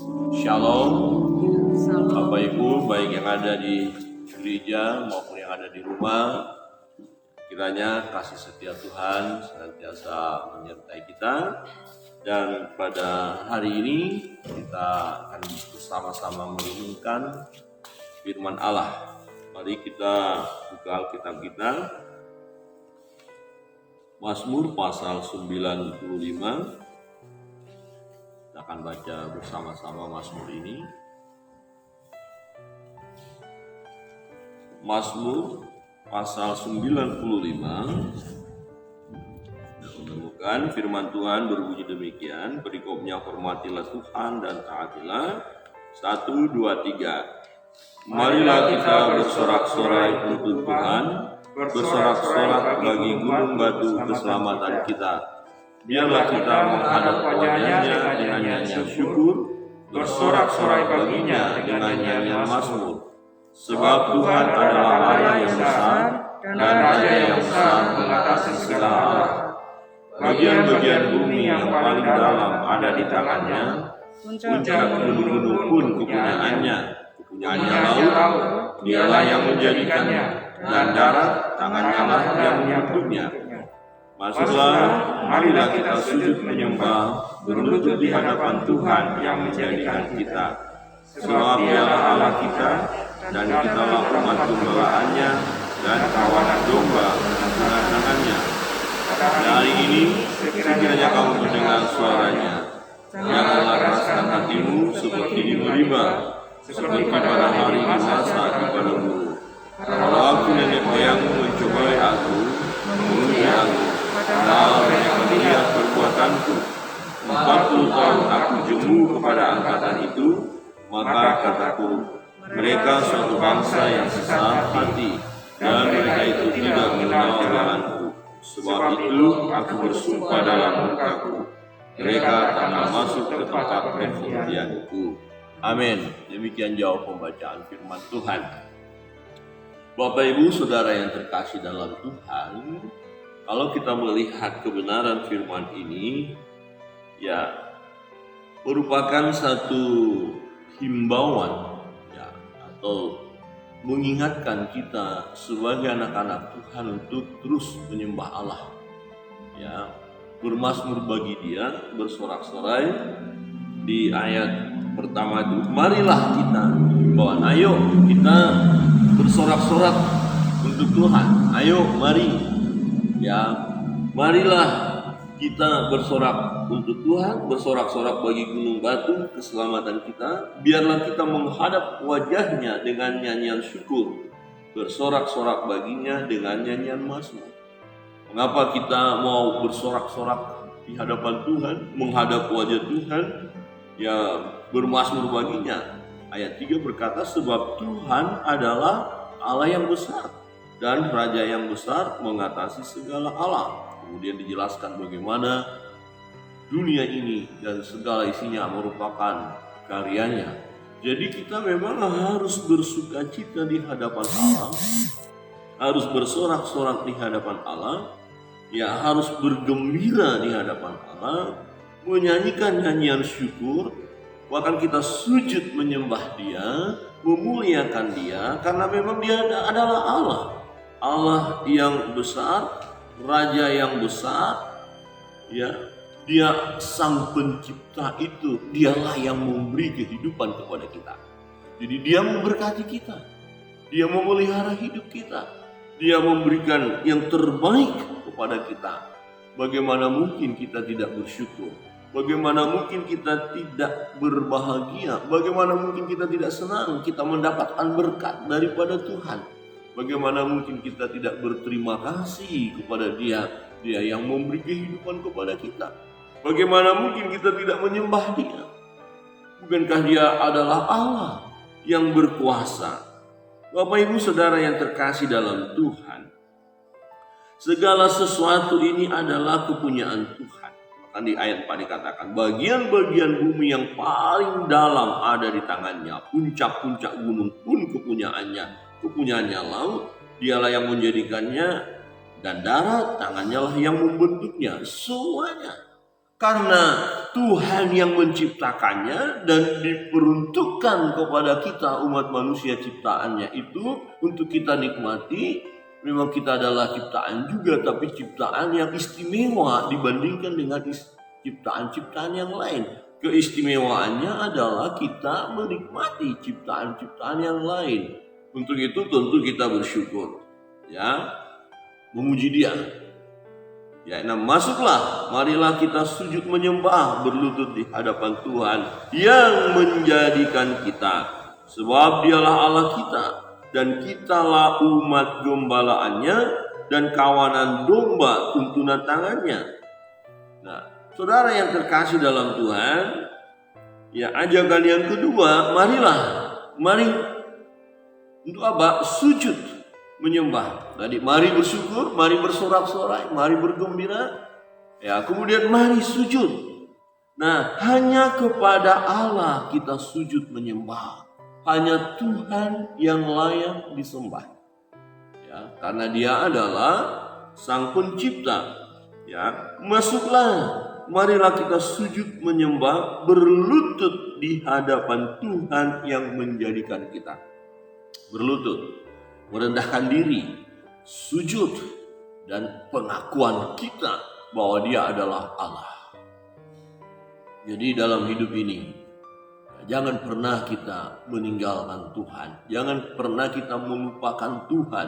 Shalom, Bapak Ibu, baik yang ada di gereja maupun yang ada di rumah. Kiranya kasih setia Tuhan senantiasa menyertai kita. Dan pada hari ini kita akan bersama-sama merenungkan firman Allah. Mari kita buka Alkitab kita. Mazmur pasal 95. Kita akan baca bersama-sama Mazmur ini. Mazmur pasal 95. Kita menemukan firman Tuhan berbunyi demikian. Perikopnya, hormatilah Tuhan dan taatilah. 1, 2, 3. Marilah kita bersorak-sorai untuk Tuhan, bersorak-sorak bagi gunung batu keselamatan kita. Biarlah kita menghadap wajahnya dengan nyanyian syukur, bersorak-sorai baginya dengan nyanyian mazmur. Sebab Tuhan adalah Allah yang besar, dan Raja yang besar mengatasi segala Allah. Bagian-bagian bumi yang paling dalam ada di tangannya, puncak gunung-gunung pun kepunyaannya. Kepunyaannya laut, dialah yang menjadikannya, dan darat, tangannya lah yang membentuknya. Masuklah, marilah kita sujud menyembah, berlutut di hadapan Tuhan yang menjadikan kita. Sebab Dialah Allah kita, dan kitalah umat gembalaannya, dan kawanan domba dengan tangannya. Hari ini, sekiranya kamu mendengar suaranya, janganlah keraskan hatimu seperti di Meriba, seperti pada hari masa di padang gurun. Kalau aku nenek moyangmu mencobai aku, menguji aku, padahal mereka melihat perbuatanku. 40 tahun aku jemu kepada angkatan itu, maka kataku, mereka suatu bangsa yang sesat hati, dan mereka itu tidak mengenal jalanku. Sebab itu aku bersumpah dalam murkaku, mereka akan masuk ke tempat perjanjianku. Amin. Demikian jauh pembacaan firman Tuhan. Bapak Ibu Saudara yang terkasih dalam Tuhan, kalau kita melihat kebenaran firman ini, ya merupakan satu himbauan, ya, atau mengingatkan kita sebagai anak-anak Tuhan untuk terus menyembah Allah, ya, bermazmur bagi Dia, bersorak-sorai. Di ayat pertama itu, marilah kita, bahwa ayo kita bersorak-sorak untuk Tuhan. Ayo, mari. Ya, marilah kita bersorak untuk Tuhan, bersorak-sorak bagi gunung batu keselamatan kita. Biarlah kita menghadap wajahnya dengan nyanyian syukur, bersorak-sorak baginya dengan nyanyian mazmur. Mengapa kita mau bersorak-sorak di hadapan Tuhan, menghadap wajah Tuhan, ya bermazmur baginya? Ayat 3 berkata, sebab Tuhan adalah Allah yang besar, dan Raja yang besar mengatasi segala Allah. Kemudian dijelaskan bagaimana dunia ini dan segala isinya merupakan karyanya. Jadi kita memang harus bersukacita di hadapan Allah, harus bersorak-sorak di hadapan Allah, ya harus bergembira di hadapan Allah, menyanyikan nyanyian syukur, bahkan kita sujud menyembah Dia, memuliakan Dia, karena memang Dia adalah Allah. Allah yang besar, Raja yang besar, ya, Dia sang pencipta itu, Dialah yang memberi kehidupan kepada kita. Jadi Dia memberkati kita, Dia memelihara hidup kita, Dia memberikan yang terbaik kepada kita. Bagaimana mungkin kita tidak bersyukur? Bagaimana mungkin kita tidak berbahagia? Bagaimana mungkin kita tidak senang kita mendapatkan berkat daripada Tuhan? Bagaimana mungkin kita tidak berterima kasih kepada Dia, Dia yang memberi kehidupan kepada kita? Bagaimana mungkin kita tidak menyembah Dia? Bukankah Dia adalah Allah yang berkuasa? Bapak Ibu Saudara yang terkasih dalam Tuhan, segala sesuatu ini adalah kepunyaan Tuhan. Bahkan di ayat 4 dikatakan, bagian-bagian bumi yang paling dalam ada di tangannya, puncak-puncak gunung pun kepunyaannya laut, Dialah yang menjadikannya, dan darat, tangannya lah yang membentuknya. Semuanya Karena Tuhan yang menciptakannya dan diperuntukkan kepada kita umat manusia ciptaannya itu untuk kita nikmati. Memang kita adalah ciptaan juga, tapi ciptaan yang istimewa dibandingkan dengan ciptaan-ciptaan yang lain. Keistimewaannya adalah kita menikmati ciptaan-ciptaan yang lain. Untuk itu tentu kita bersyukur, ya, memuji Dia. Ya, nah masuklah, marilah kita sujud menyembah, berlutut di hadapan Tuhan yang menjadikan kita, sebab Dialah Allah kita dan kitalah umat gembalaannya dan kawanan domba tuntunan tangannya. Nah, saudara yang terkasih dalam Tuhan, ya ajakan yang kedua, mari untuk apa? Sujud menyembah. Tadi mari bersyukur, mari bersorak-sorai, mari bergembira. Ya, kemudian mari sujud. Nah, hanya kepada Allah kita sujud menyembah. Hanya Tuhan yang layak disembah. Ya, karena Dia adalah Sang Pencipta. Ya, masuklah. Marilah kita sujud menyembah, berlutut di hadapan Tuhan yang menjadikan kita. Berlutut, merendahkan diri, sujud, dan pengakuan kita bahwa Dia adalah Allah. Jadi dalam hidup ini, jangan pernah kita meninggalkan Tuhan. Jangan pernah kita melupakan Tuhan,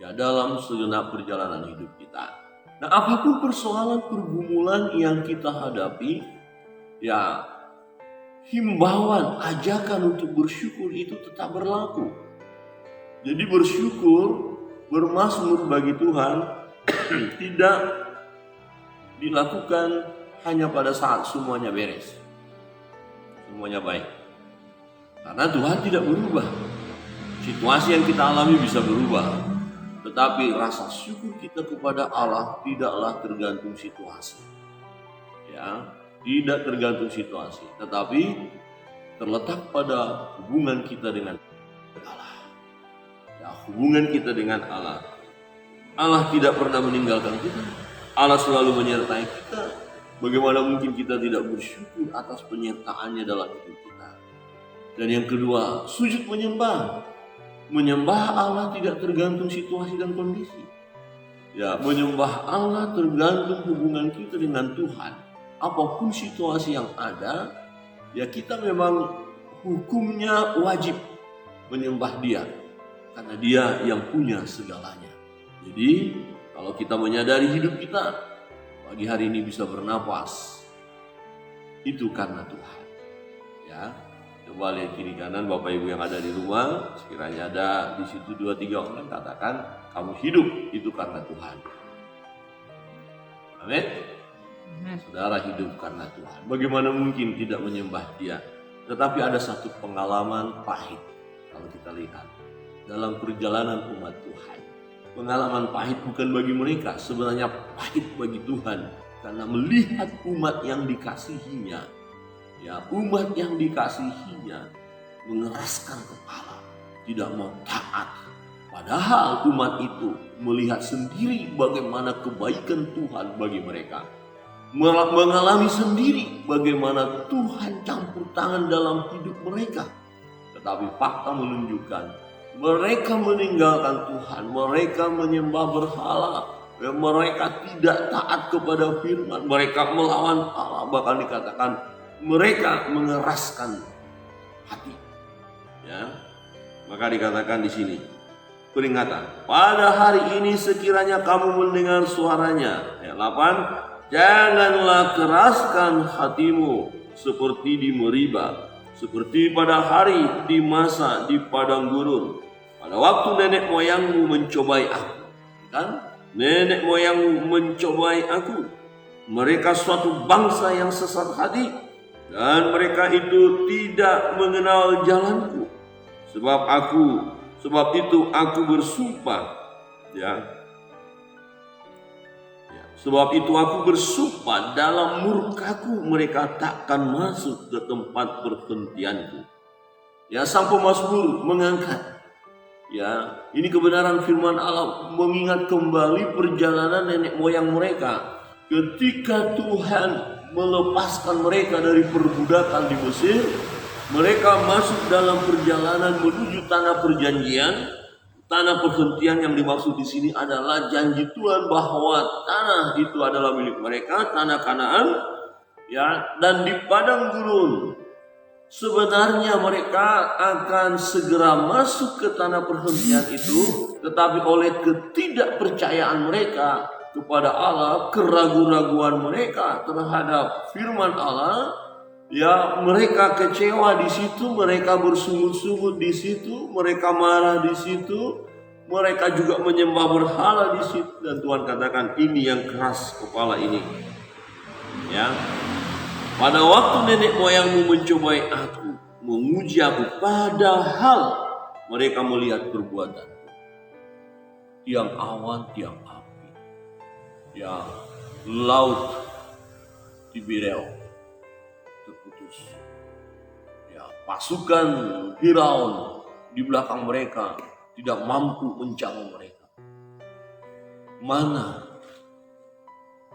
ya, dalam segenap perjalanan hidup kita. Nah, apapun persoalan pergumulan yang kita hadapi, ya, himbauan, ajakan untuk bersyukur itu tetap berlaku. Jadi bersyukur, bermazmur bagi Tuhan tidak dilakukan hanya pada saat semuanya beres, semuanya baik. Karena Tuhan tidak berubah. Situasi yang kita alami bisa berubah, tetapi rasa syukur kita kepada Allah tidaklah tergantung situasi. Ya, tidak tergantung situasi, tetapi terletak pada hubungan kita dengan Allah. Ya, hubungan kita dengan Allah. Allah tidak pernah meninggalkan kita. Allah selalu menyertai kita. Bagaimana mungkin kita tidak bersyukur atas penyertaannya dalam hidup kita? Dan yang kedua, sujud menyembah. Menyembah Allah tidak tergantung situasi dan kondisi. Ya, menyembah Allah tergantung hubungan kita dengan Tuhan. Apapun situasi yang ada, ya kita memang hukumnya wajib menyembah Dia. Karena Dia yang punya segalanya. Jadi, kalau kita menyadari hidup kita, pagi hari ini bisa bernapas, itu karena Tuhan. Ya. Coba lihat kiri kanan Bapak Ibu yang ada di rumah, sekiranya ada di situ 2-3 orang, katakan kamu hidup itu karena Tuhan. Amin. Saudara hidup karena Tuhan. Bagaimana mungkin tidak menyembah Dia? Tetapi ada satu pengalaman pahit kalau kita lihat dalam perjalanan umat Tuhan. Pengalaman pahit bukan bagi mereka, sebenarnya pahit bagi Tuhan karena melihat umat yang dikasihinya. Ya, umat yang dikasihinya mengeraskan kepala, tidak mau taat. Padahal umat itu melihat sendiri bagaimana kebaikan Tuhan bagi mereka. Mengalami sendiri bagaimana Tuhan campur tangan dalam hidup mereka. Tetapi fakta menunjukkan mereka meninggalkan Tuhan, mereka menyembah berhala, mereka tidak taat kepada firman, mereka melawan Allah, bahkan dikatakan mereka mengeraskan hati. Ya, maka dikatakan di sini peringatan. Pada hari ini sekiranya kamu mendengar suaranya. Ayat 8. Janganlah keraskan hatimu seperti di Meriba, seperti pada hari di masa di padang gurun. Pada waktu nenek moyangmu mencobai aku. Kan? Nenek moyangmu mencobai aku. Mereka suatu bangsa yang sesat hati. Dan mereka itu tidak mengenal jalanku. Sebab itu aku bersumpah. Sebab itu aku bersumpah dalam murkaku mereka takkan masuk ke tempat perhentianku. Ya, sang pemazmur mengangkat. Ya, ini kebenaran firman Allah mengingat kembali perjalanan nenek moyang mereka. Ketika Tuhan melepaskan mereka dari perbudakan di Mesir. Mereka masuk dalam perjalanan menuju tanah perjanjian. Tanah perhentian yang dimaksud di sini adalah janji Tuhan bahwa tanah itu adalah milik mereka, tanah Kanaan, ya, dan di padang gurun. Sebenarnya mereka akan segera masuk ke tanah perhentian itu, tetapi oleh ketidakpercayaan mereka kepada Allah, keraguan-raguan mereka terhadap firman Allah, ya, mereka kecewa di situ, mereka bersungut-sungut di situ, mereka marah di situ, mereka juga menyembah berhala di situ, dan Tuhan katakan, ini yang keras kepala ini. Ya, pada waktu nenek moyangmu mencobai aku, menguji aku, padahal mereka melihat perbuatan tiang awan, tiang api, ya, laut Tiberia terputus, ya, pasukan Firaun di belakang mereka tidak mampu mencapai mereka. Mana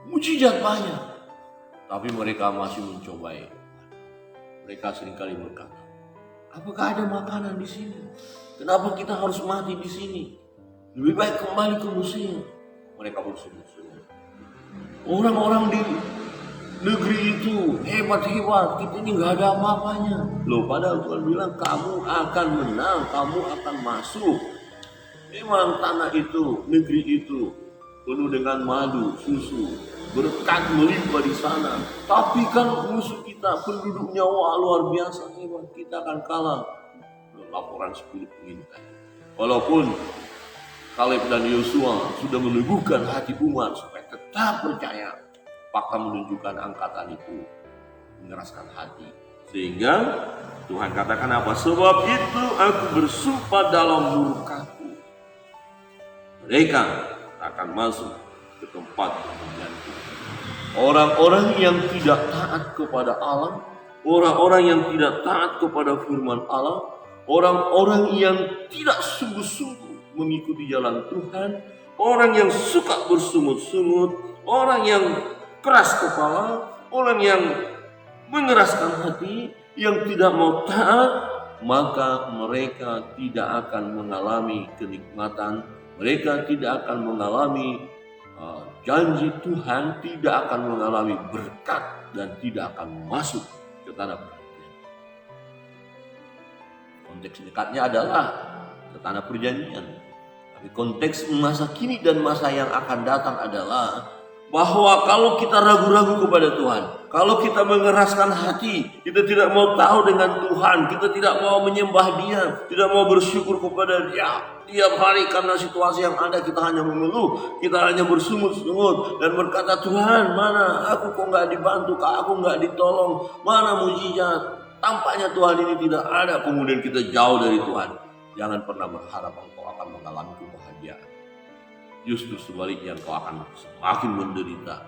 mujizat banyak, tapi mereka masih mencobai. Mereka seringkali berkata, apakah ada makanan di sini? Kenapa kita harus mati di sini? Lebih baik kembali ke Mesir. Mereka bersungut-sungut. Orang-orang di negeri itu hebat-hebat, kita ini nggak ada apa-apanya. Loh, padahal Tuhan bilang kamu akan menang, kamu akan masuk. Memang tanah itu, negeri itu penuh dengan madu, susu, berkat melimpah di sana. Tapi kan musuh kita penduduknya luar biasa hebat, kita akan kalah. Laporan 10 pengintai. Walaupun Kaleb dan Yosua sudah meneguhkan hati umat supaya tetap percaya, fakta menunjukkan angkatan itu mengeraskan hati. Sehingga Tuhan katakan apa? Sebab itu aku bersumpah dalam murkaku, mereka akan masuk ke tempat perjanjian. Orang-orang yang tidak taat kepada Allah, orang-orang yang tidak taat kepada firman Allah, orang-orang yang tidak sungguh-sungguh mengikuti jalan Tuhan, orang yang suka bersungut-sungut, orang yang keras kepala, orang yang mengeraskan hati, yang tidak mau taat, maka mereka tidak akan mengalami kenikmatan, mereka tidak akan mengalami janji Tuhan, tidak akan mengalami berkat, dan tidak akan masuk ke tanah perjanjian. Konteks dekatnya adalah ke tanah perjanjian. Tapi konteks masa kini dan masa yang akan datang adalah bahwa kalau kita ragu-ragu kepada Tuhan, kalau kita mengeraskan hati, kita tidak mau tahu dengan Tuhan, kita tidak mau menyembah Dia, tidak mau bersyukur kepada Dia, tiap hari karena situasi yang ada kita hanya mengeluh, kita hanya bersungut-sungut dan berkata, Tuhan mana aku kok nggak dibantu, aku nggak ditolong, mana mujizat, tampaknya Tuhan ini tidak ada, kemudian kita jauh dari Tuhan. Jangan pernah berharap engkau akan mengalami kebahagiaan. Justru sebaliknya engkau akan semakin menderita,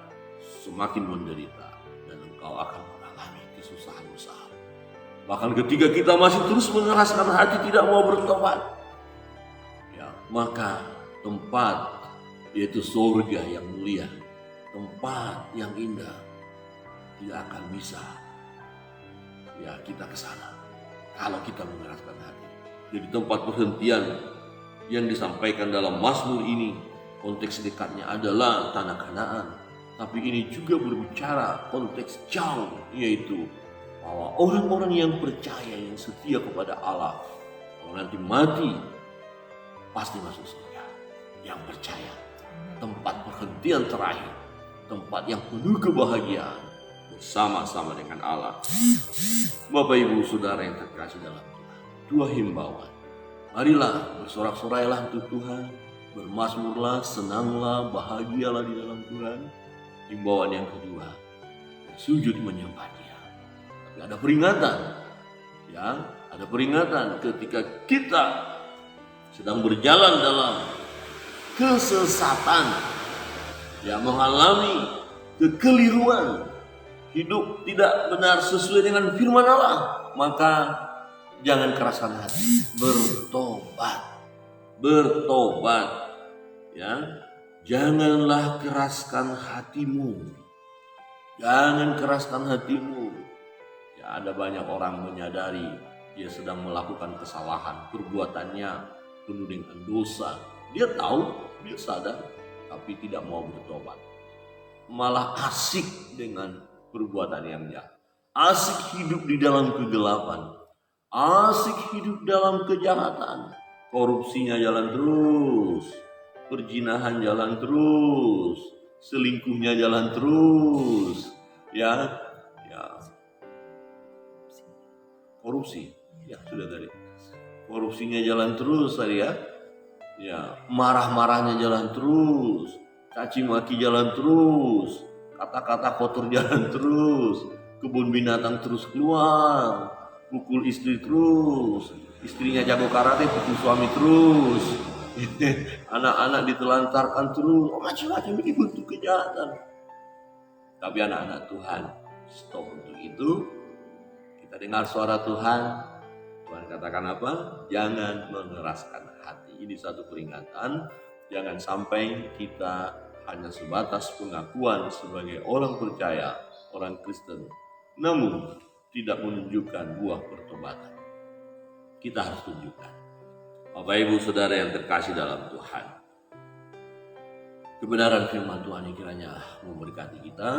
dan engkau akan mengalami kesusahan besar. Bahkan ketika kita masih terus mengeraskan hati tidak mau bertobat, ya, maka tempat yaitu surga yang mulia, tempat yang indah, tidak akan bisa, ya, kita ke sana kalau kita mengeraskan hati. Jadi tempat perhentian yang disampaikan dalam Mazmur ini, konteks dekatnya adalah tanah Kanaan. Tapi ini juga berbicara konteks jauh, yaitu bahwa orang-orang yang percaya, yang setia kepada Allah, kalau nanti mati pasti masuk surga. Yang percaya, tempat perhentian terakhir, tempat yang penuh kebahagiaan bersama-sama dengan Allah. Bapak Ibu Saudara yang terkasih dalam Tuhan, dua himbauan. Marilah bersorak-sorailah untuk Tuhan, bermazmurlah, senanglah, bahagialah di dalam Tuhan. Himbauan yang kedua, sujud menyembah Dia. Tapi ada peringatan, ya, ada peringatan ketika kita sedang berjalan dalam kesesatan, ya, mengalami kekeliruan, hidup tidak benar sesuai dengan firman Allah, maka jangan keraskan hati, bertobat, ya, janganlah keraskan hatimu, Jangan keraskan hatimu. Ya, ada banyak orang menyadari dia sedang melakukan kesalahan, perbuatannya penuh dengan dosa. Dia tahu, dia sadar, tapi tidak mau bertobat. Malah asik dengan perbuatan yang jahat. Asik hidup di dalam kegelapan. Asik hidup dalam kejahatan. Korupsinya jalan terus. Perzinahan jalan terus. Selingkuhnya jalan terus. Ya, korupsi. Ya, sudah tadi. Korupsinya jalan terus tadi ya. Ya, marah-marahnya jalan terus. Caci maki jalan terus. Kata-kata kotor jalan terus. Kebun binatang terus keluar. Pukul istri terus. Istrinya jago karate, pukul suami terus. Anak-anak ditelantarkan terus. Macam-macam ini bentuk kejahatan. Tapi anak-anak Tuhan, stop untuk itu. Kita dengar suara Tuhan. Tuhan katakan apa? Jangan mengeraskan hati. Ini satu peringatan. Jangan sampai kita hanya sebatas pengakuan sebagai orang percaya, orang Kristen, namun tidak menunjukkan buah pertobatan. Kita harus tunjukkan. Bapak Ibu Saudara yang terkasih dalam Tuhan, kebenaran firman Tuhan yang kiranya memberkati kita.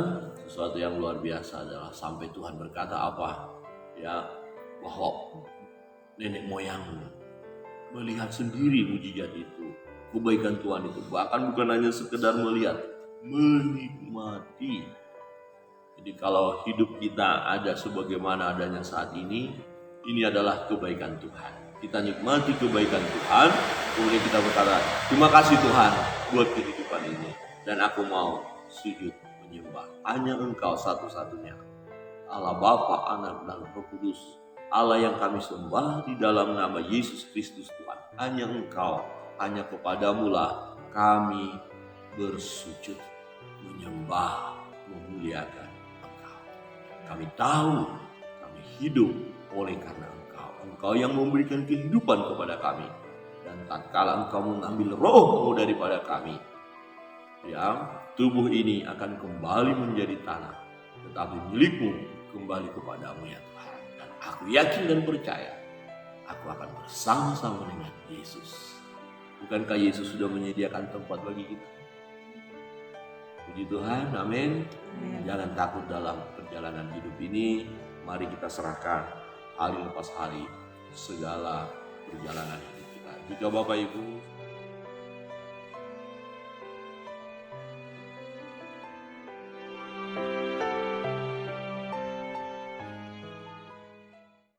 Sesuatu yang luar biasa adalah sampai Tuhan berkata apa? Ya, bahwa nenek moyang melihat sendiri mujizat itu, kebaikan Tuhan itu, bahkan bukan hanya sekedar melihat, menikmati. Jadi kalau hidup kita ada sebagaimana adanya saat ini adalah kebaikan Tuhan. Kita nikmati kebaikan Tuhan, kemudian kita berkata, terima kasih Tuhan buat kehidupan ini, dan aku mau sujud menyembah hanya Engkau satu-satunya, Allah Bapa, Anak, dan Roh Kudus, Allah yang kami sembah di dalam nama Yesus Kristus Tuhan. Hanya Engkau, hanya kepadamu-lah kami bersujud, menyembah, memuliakan Engkau. Kami tahu kami hidup oleh karena Engkau. Engkau yang memberikan kehidupan kepada kami. Dan tatkala Engkau mengambil roh daripada kami, ya, tubuh ini akan kembali menjadi tanah, tetapi milikmu kembali kepadamu ya Tuhan. Dan aku yakin dan percaya aku akan bersama-sama dengan Yesus. Bukankah Yesus sudah menyediakan tempat bagi kita? Puji Tuhan, amin. Jangan takut dalam perjalanan hidup ini. Mari kita serahkan hari lepas hari segala perjalanan hidup kita. Jika Bapak Ibu